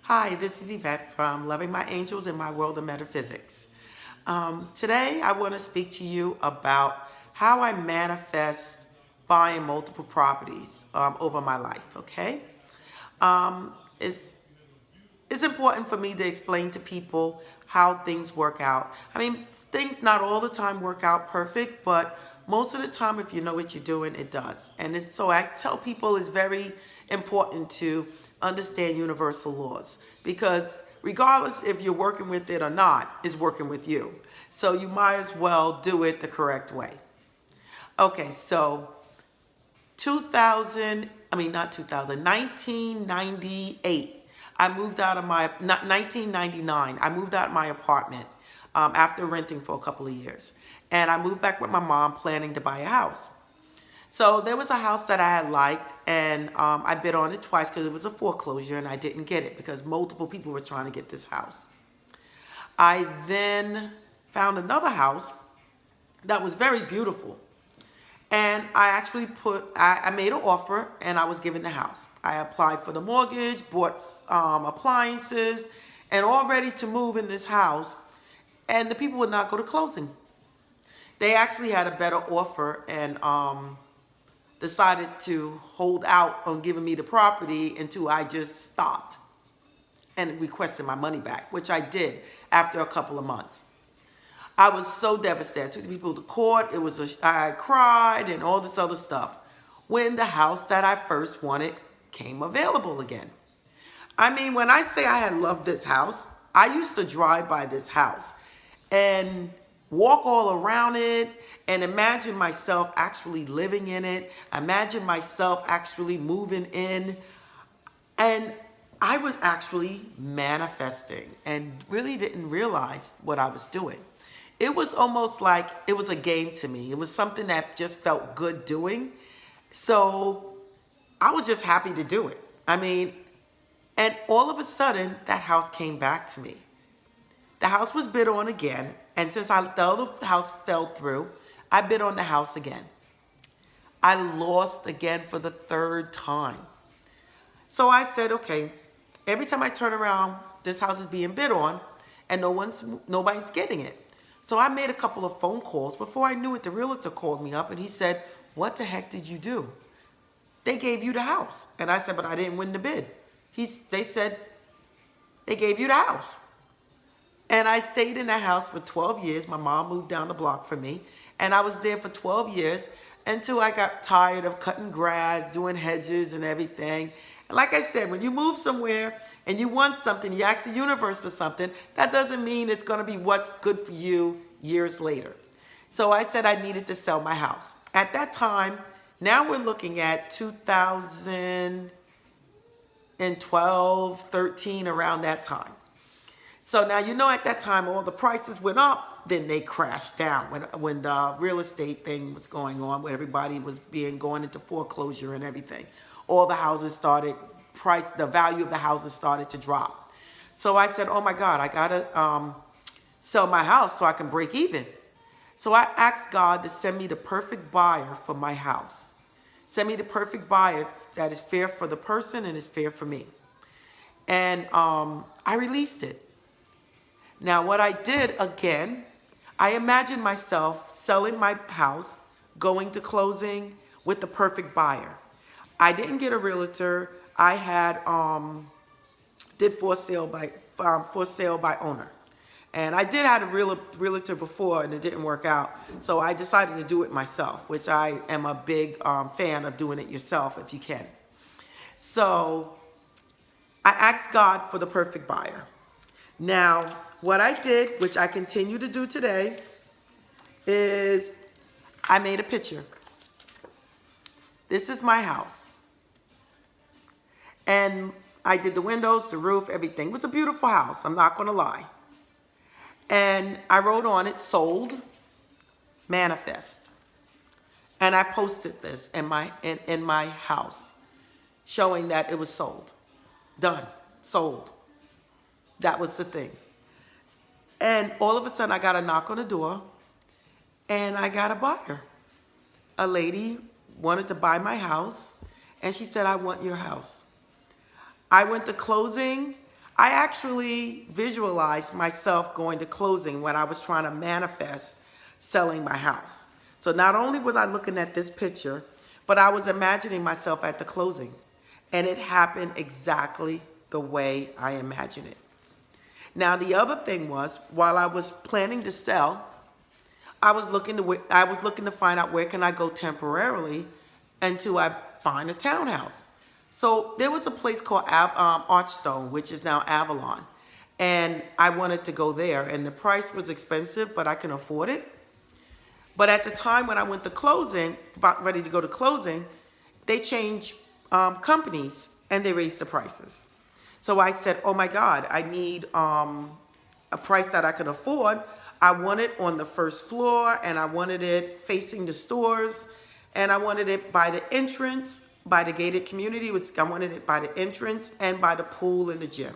Hi, this is Yvette from Loving My Angels in My World of Metaphysics. Today I want to speak to you about how I manifest buying multiple properties over my life, okay? Um, it's, it's important for me to explain to people how things work out. I mean, things not all the time work out perfect, but most of the time if you know what you're doing, it does. So I tell people it's very important to understand universal laws because regardless if you're working with it or not, it's working with you. So you might as well do it the correct way. Okay, so 1998, I moved out of my, not 1999, I moved out of my apartment after renting for a couple of years. And I moved back with my mom planning to buy a house. So there was a house that I had liked and I bid on it twice because it was a foreclosure and I didn't get it because multiple people were trying to get this house. I then found another house that was very beautiful. And I actually I made an offer and I was given the house. I applied for the mortgage, bought appliances, and all ready to move in this house. And the people would not go to closing. They actually had a better offer and decided to hold out on giving me the property until I just stopped and requested my money back, which I did after a couple of months. I was so devastated. I took the people to court. I cried and all this other stuff when the house that I first wanted came available again. I mean, when I say I had loved this house, I used to drive by this house and walk all around it and imagine myself actually living in it. Imagine myself actually moving in. And I was actually manifesting and really didn't realize what I was doing. It was almost like it was a game to me. It was something that just felt good doing. So I was just happy to do it. I mean, and all of a sudden, that house came back to me. The house was bid on again. And since the other house fell through, I bid on the house again. I lost again for the third time. So I said, okay, every time I turn around, this house is being bid on and nobody's getting it. So I made a couple of phone calls. Before I knew it, the realtor called me up and he said, what the heck did you do? They gave you the house. And I said, but I didn't win the bid. They said, they gave you the house. And I stayed in that house for 12 years. My mom moved down the block for me. And I was there for 12 years until I got tired of cutting grass, doing hedges and everything. And like I said, when you move somewhere and you want something, you ask the universe for something, that doesn't mean it's going to be what's good for you years later. So I said I needed to sell my house. At that time, now we're looking at 2012, 13, around that time. So now, you know, at that time, all the prices went up, then they crashed down when the real estate thing was going on, where everybody was going into foreclosure and everything. All the houses the value of the houses started to drop. So I said, oh my God, I gotta sell my house so I can break even. So I asked God to send me the perfect buyer for my house. Send me the perfect buyer that is fair for the person and is fair for me. And I released it. Now what I did again, I imagined myself selling my house, going to closing with the perfect buyer. I didn't get a realtor. I had did for sale by owner, and I did have a realtor before, and it didn't work out. So I decided to do it myself, which I am a big fan of doing it yourself if you can. So I asked God for the perfect buyer. Now, what I did, which I continue to do today, is I made a picture. This is my house. And I did the windows, the roof, everything. It was a beautiful house, I'm not going to lie. And I wrote on it, sold, manifest. And I posted this in my house, showing that it was sold. Done. Sold. That was the thing. And all of a sudden, I got a knock on the door, and I got a buyer. A lady wanted to buy my house, and she said, I want your house. I went to closing. I actually visualized myself going to closing when I was trying to manifest selling my house. So not only was I looking at this picture, but I was imagining myself at the closing. And it happened exactly the way I imagined it. Now, the other thing was, while I was planning to sell, I was looking to find out where can I go temporarily until I find a townhouse. So there was a place called Archstone, which is now Avalon. And I wanted to go there. And the price was expensive, but I can afford it. But at the time when I went to closing, about ready to go to closing, they changed companies and they raised the prices. So I said, oh my God, I need a price that I could afford. I want it on the first floor, and I wanted it facing the stores, and I wanted it by the entrance, by the gated community. I wanted it by the entrance and by the pool and the gym.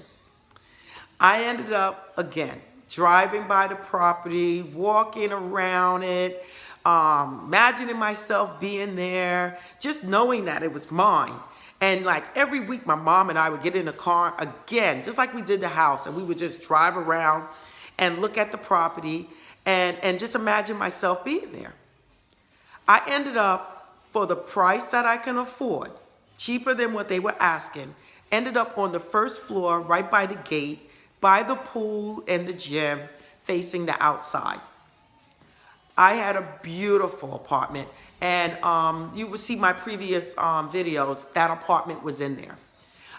I ended up, again, driving by the property, walking around it, imagining myself being there, just knowing that it was mine. And like every week, my mom and I would get in the car again, just like we did the house, and we would just drive around and look at the property and just imagine myself being there. I ended up, for the price that I can afford, cheaper than what they were asking, ended up on the first floor, right by the gate, by the pool and the gym, facing the outside. I had a beautiful apartment, and you will see my previous videos, that apartment was in there.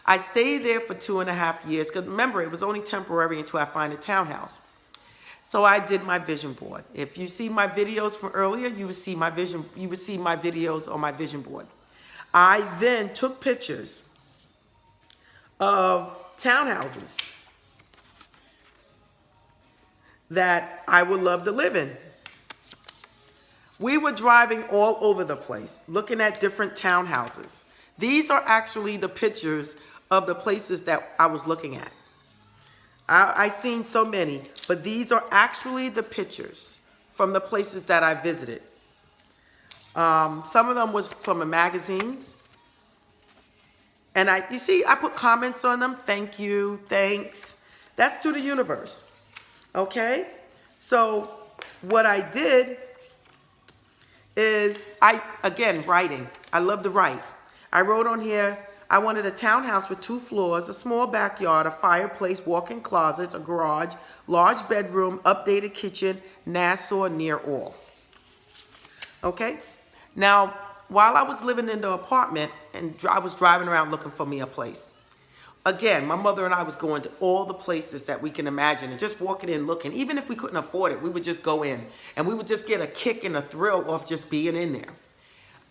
I stayed there for 2.5 years, because remember, it was only temporary until I find a townhouse. So I did my vision board. If you see my videos from earlier, you would see my videos on my vision board. I then took pictures of townhouses that I would love to live in. We were driving all over the place, looking at different townhouses. These are actually the pictures of the places that I was looking at. I've seen so many, but these are actually the pictures from the places that I visited. Some of them was from the magazines. And you see, I put comments on them. Thank you, thanks. That's to the universe. Okay? So what I did is, again, writing. I love to write. I wrote on here, I wanted a townhouse with 2 floors, a small backyard, a fireplace, walk-in closets, a garage, large bedroom, updated kitchen, Nassau near all. Okay? Now, while I was living in the apartment and I was driving around looking for me a place, again, my mother and I was going to all the places that we can imagine and just walking in looking. Even if we couldn't afford it, we would just go in and we would just get a kick and a thrill off just being in there.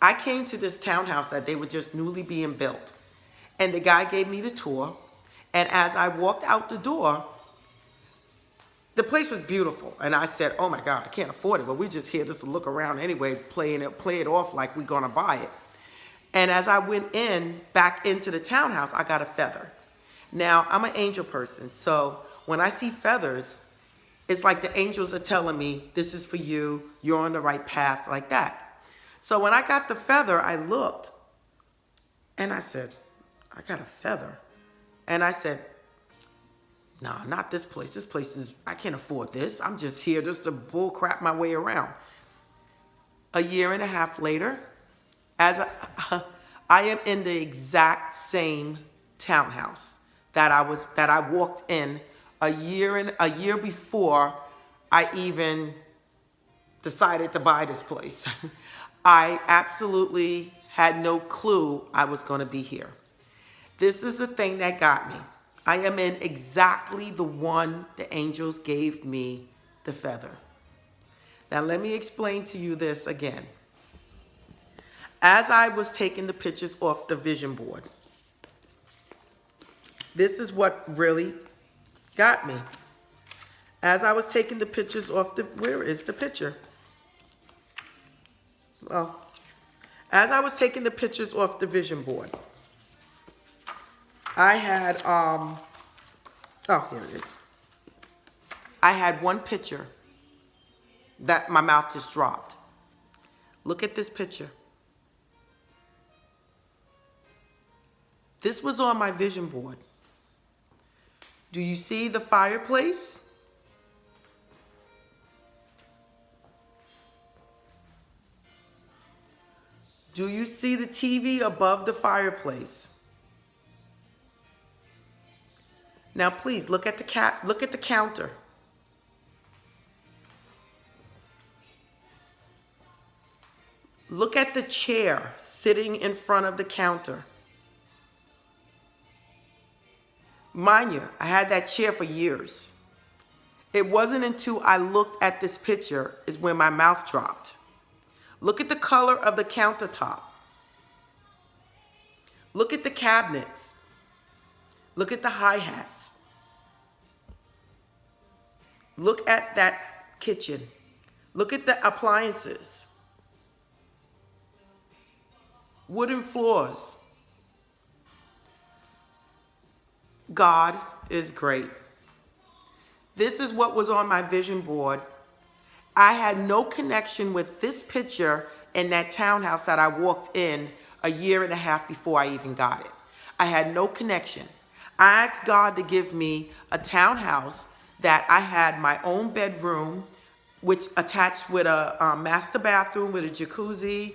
I came to this townhouse that they were just newly being built. And the guy gave me the tour. And as I walked out the door, the place was beautiful. And I said, oh my God, I can't afford it. But we're just here just to look around anyway, play it off like we're going to buy it. And as I went back into the townhouse, I got a feather. Now, I'm an angel person. So when I see feathers, it's like the angels are telling me, this is for you. You're on the right path, like that. So when I got the feather, I looked and I said, I got a feather. And I said, nah, not this place. This place I can't afford this. I'm just here just to bull crap my way around. A year and a half later, I am in the exact same townhouse that I walked in a year before I even decided to buy this place. I absolutely had no clue I was going to be here. This is the thing that got me. I am in exactly the one the angels gave me the feather. Now let me explain to you this again. As I was taking the pictures off the vision board, this is what really got me. As I was taking the pictures off where is the picture? Well, as I was taking the pictures off the vision board, I had, oh, here it is. I had one picture that my mouth just dropped. Look at this picture. This was on my vision board. Do you see the fireplace? Do you see the TV above the fireplace? Now please look at the counter. Look at the chair sitting in front of the counter. Mind you, I had that chair for years. It wasn't until I looked at this picture is when my mouth dropped. Look at the color of the countertop. Look at the cabinets. Look at the hi-hats. Look at that kitchen. Look at the appliances. Wooden floors. God is great. This is what was on my vision board. I had no connection with this picture in that townhouse that I walked in a year and a half before I even got it. I had no connection. I asked God to give me a townhouse that I had my own bedroom, which attached with a master bathroom with a jacuzzi,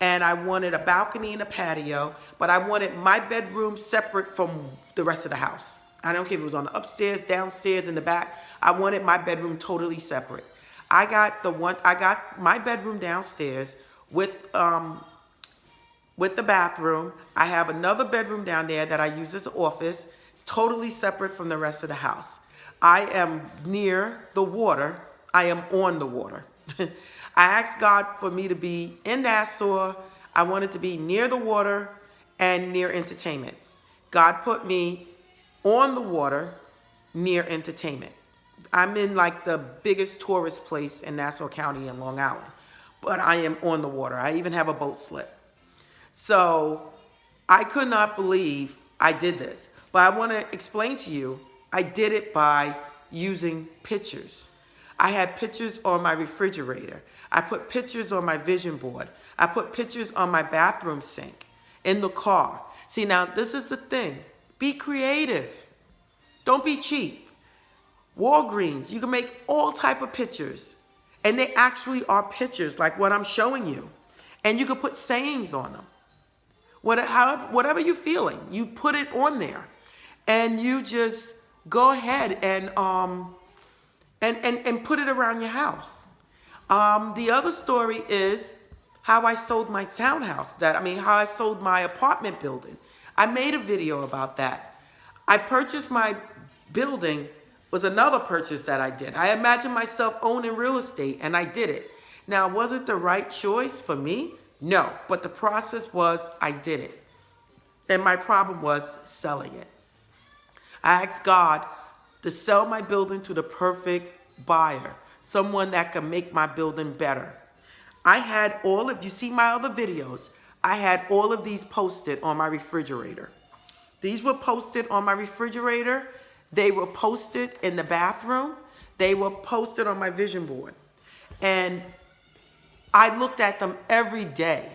and I wanted a balcony and a patio, but I wanted my bedroom separate from the rest of the house. I don't care if it was on the upstairs, downstairs, in the back. I wanted my bedroom totally separate. I got my bedroom downstairs with the bathroom. I have another bedroom down there that I use as an office. It's totally separate from the rest of the house. I am near the water. I am on the water. I asked God for me to be in Nassau. I wanted to be near the water and near entertainment. God put me on the water near entertainment. I'm in like the biggest tourist place in Nassau County in Long Island, but I am on the water. I even have a boat slip. So I could not believe I did this, but I want to explain to you, I did it by using pictures. I had pictures on my refrigerator. I put pictures on my vision board. I put pictures on my bathroom sink, in the car. See, now this is the thing. Be creative. Don't be cheap. Walgreens, you can make all type of pictures. And they actually are pictures like what I'm showing you. And you can put sayings on them. Whatever you're feeling, you put it on there. And you just go ahead and put it around your house. The other story is how I sold my townhouse. How I sold my apartment building. I made a video about that. I purchased my building was another purchase that I did. I imagined myself owning real estate, and I did it. Now, was it the right choice for me? No, but the process was I did it. And my problem was selling it. I asked God to sell my building to the perfect buyer, someone that can make my building better. I had if you see my other videos, I had all of these posted on my refrigerator. These were posted on my refrigerator. They were posted in the bathroom. They were posted on my vision board. And I looked at them every day.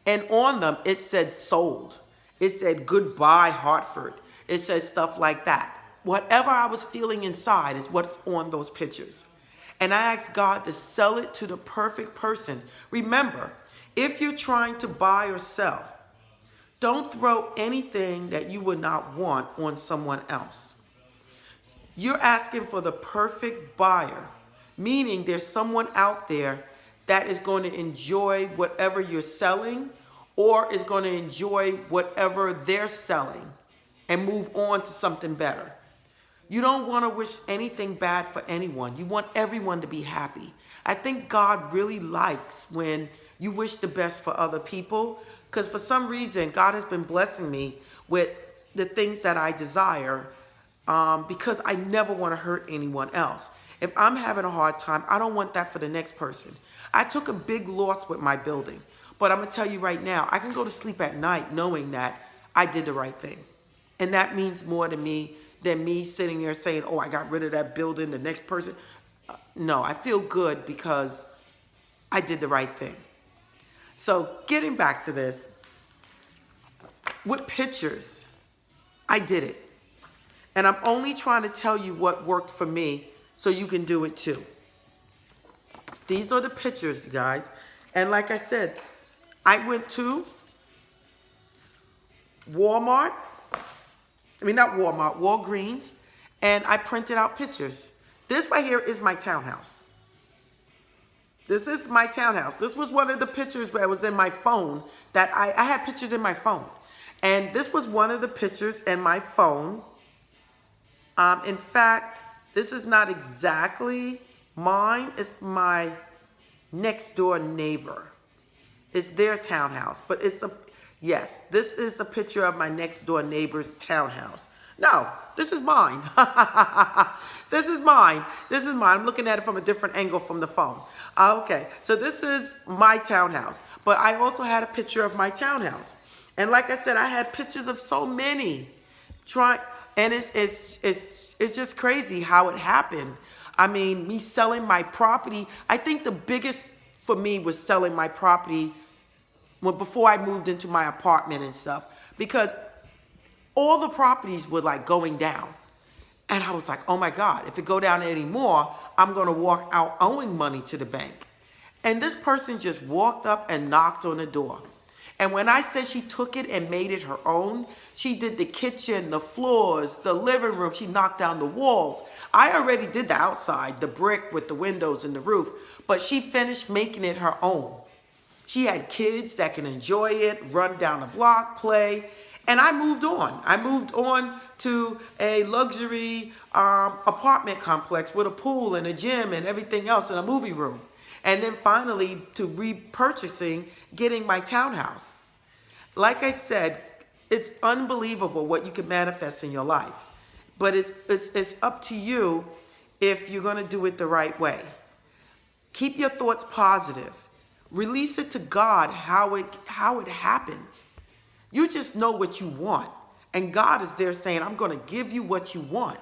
And on them, it said sold. It said goodbye, Hartford. It said stuff like that. Whatever I was feeling inside is what's on those pictures. And I asked God to sell it to the perfect person. Remember, if you're trying to buy or sell, don't throw anything that you would not want on someone else. You're asking for the perfect buyer, meaning there's someone out there that is going to enjoy whatever you're selling or is going to enjoy whatever they're selling and move on to something better. You don't want to wish anything bad for anyone. You want everyone to be happy. I think God really likes when you wish the best for other people, because for some reason, God has been blessing me with the things that I desire because I never want to hurt anyone else. If I'm having a hard time, I don't want that for the next person. I took a big loss with my building, but I'm going to tell you right now, I can go to sleep at night knowing that I did the right thing. And that means more to me than me sitting there saying, oh, I got rid of that building, the next person. No, I feel good because I did the right thing. So getting back to this, with pictures, I did it. And I'm only trying to tell you what worked for me so you can do it too. These are the pictures, you guys. And like I said, I went to Walmart. I mean, not Walmart, Walgreens. And I printed out pictures. This right here is my townhouse. This is my townhouse. This was one of the pictures that was in my phone that I had pictures in my phone. And this was one of the pictures in my phone. In fact, this is not exactly mine. It's my next door neighbor. It's their townhouse. But it's yes, this is a picture of my next door neighbor's townhouse. No, this is mine. This is mine. This is mine. I'm looking at it from a different angle from the phone. Okay, so this is my townhouse. But I also had a picture of my townhouse. And like I said, I had pictures of so many. And it's just crazy how it happened. I mean, me selling my property. I think the biggest for me was selling my property before I moved into my apartment and stuff. Because all the properties were like going down. And I was like, oh my God, if it go down anymore, I'm going to walk out owing money to the bank. And this person just walked up and knocked on the door. And when I said she took it and made it her own, she did the kitchen, the floors, the living room. She knocked down the walls. I already did the outside, the brick with the windows and the roof, but she finished making it her own. She had kids that can enjoy it, run down the block, play. And I moved on. I moved on to a luxury apartment complex with a pool and a gym and everything else and a movie room. And then finally to repurchasing, getting my townhouse. Like I said, it's unbelievable what you can manifest in your life. But it's up to you if you're going to do it the right way. Keep your thoughts positive. Release it to God how it happens. You just know what you want. And God is there saying, I'm going to give you what you want.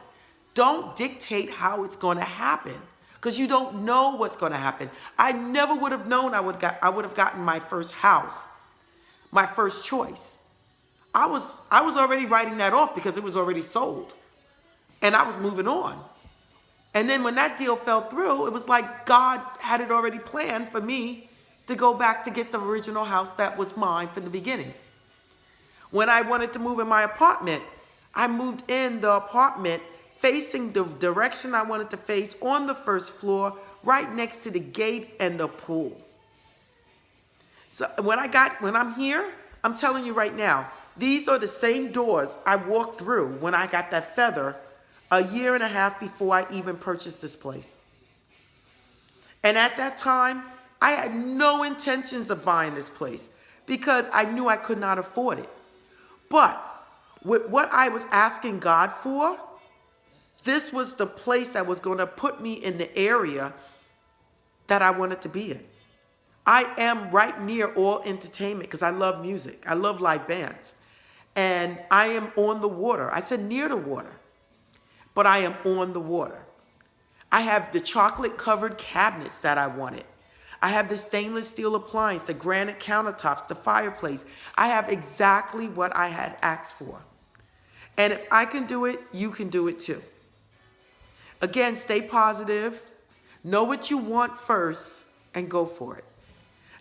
Don't dictate how it's going to happen. Because you don't know what's going to happen. I never would have known I would have gotten my first house, my first choice. I was already writing that off because it was already sold. And I was moving on. And then when that deal fell through, it was like God had it already planned for me to go back to get the original house that was mine from the beginning. When I wanted to move in my apartment, I moved in the apartment facing the direction I wanted to face on the first floor, right next to the gate and the pool. So when I'm here, I'm telling you right now, these are the same doors I walked through when I got that feather a year and a half before I even purchased this place. And at that time, I had no intentions of buying this place because I knew I could not afford it. But with what I was asking God for, this was the place that was going to put me in the area that I wanted to be in. I am right near all entertainment because I love music. I love live bands. And I am on the water. I said near the water, but I am on the water. I have the chocolate covered cabinets that I wanted. I have the stainless steel appliance, the granite countertops, the fireplace. I have exactly what I had asked for. And if I can do it, you can do it too. Again, stay positive. Know what you want first and go for it.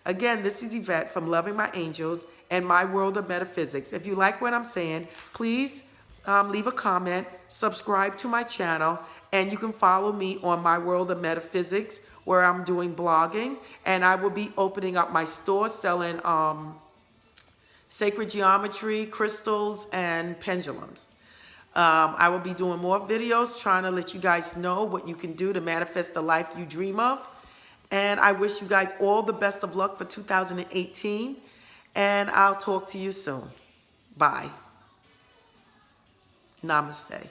Again, this is Yvette from Loving My Angels and My World of Metaphysics. If you like what I'm saying, please leave a comment, subscribe to my channel, and you can follow me on My World of Metaphysics, where I'm doing blogging, and I will be opening up my store selling sacred geometry, crystals, and pendulums. I will be doing more videos trying to let you guys know what you can do to manifest the life you dream of. And I wish you guys all the best of luck for 2018. And I'll talk to you soon. Bye. Namaste.